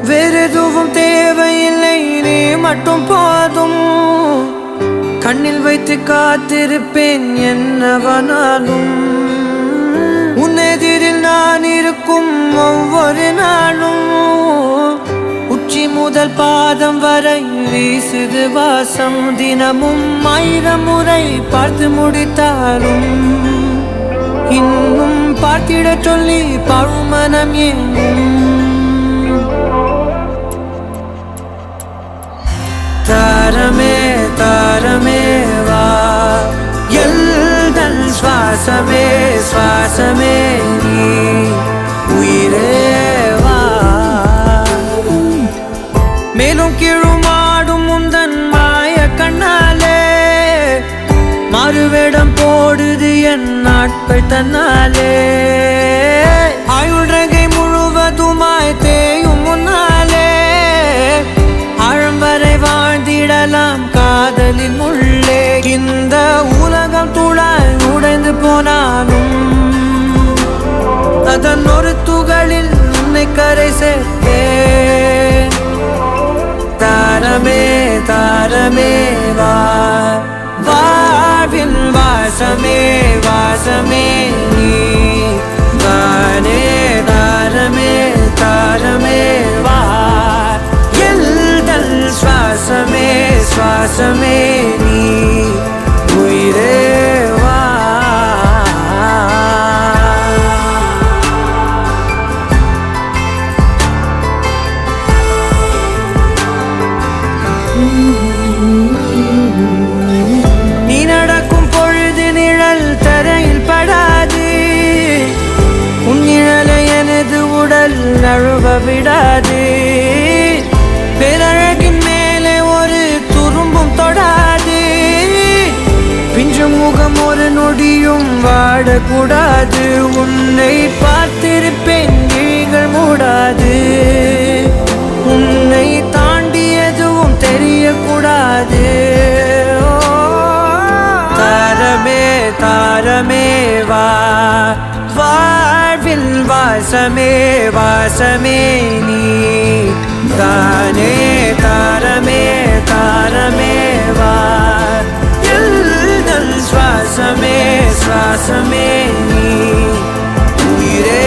வேறெதுவும் தேவையில்லை, நீ மட்டும் போதும். கண்ணில் வைத்து காத்திருப்பேன் என்னவனாலும். உன்னெதிரில் நான் இருக்கும் ஒவ்வொரு நாளும். உச்சி முதல் பாதம் வரை வீசுது வாசம். தினமும் 1000 முறை பார்த்து முடித்தாலும் இன்னும் பார்த்திட சொல்லி பழுமனம் ஏங்கும். தாரமே தாரமே வா, எல்தன் சுவாசமே சுவாசமே நீ, உயிரே வா. மேலும் கீழுமாடும் உந்தன் மாய கண்ணாலே மாறுவேடம் போடுது என் நாட்கள் தன்னாலே. ஆயுள் ரகை முழுவதுமாய் தேயும் முன்னாலே ஆழம் வரை வாழ்ந்திடலாம் காதலின் உள்ளே. இந்த உலகம் துளாய் உடைந்து போனாலும் அதன் ஒரு துகளில் உன்னை கரை சேர்த்தேன். தாரமே தாரமே வா, வாழ்வின் வாசமே வாசமே நீ தானே. தாரமே தாரமே வா, எல்தல் சுவாசமே சுவாசமே நீ, உயிரே வா. நீ நடக்கும் பொழுது நிழல் தரையில் படாது. உன் நிழலை எனது உடல் நழுவ விடாது. பேரழகின் மேலே ஒரு துரும்பும் தொடாது. பிஞ்சு முகம் ஒரு நொடியும் வாடக்கூடாது. உன்னை பார்த்திருப்பேன் விழிகள் மூடாது. உன்னை தாண்டி எதுவும் தெரியக்கூடாது. தாரமே தாரமே வா, வாழ்வில் வாசமே வாசமே நீ தானே. தாரமே தாரமே வா, எல்தல் சுவாசமே சுவாசமே நீ, உயிரே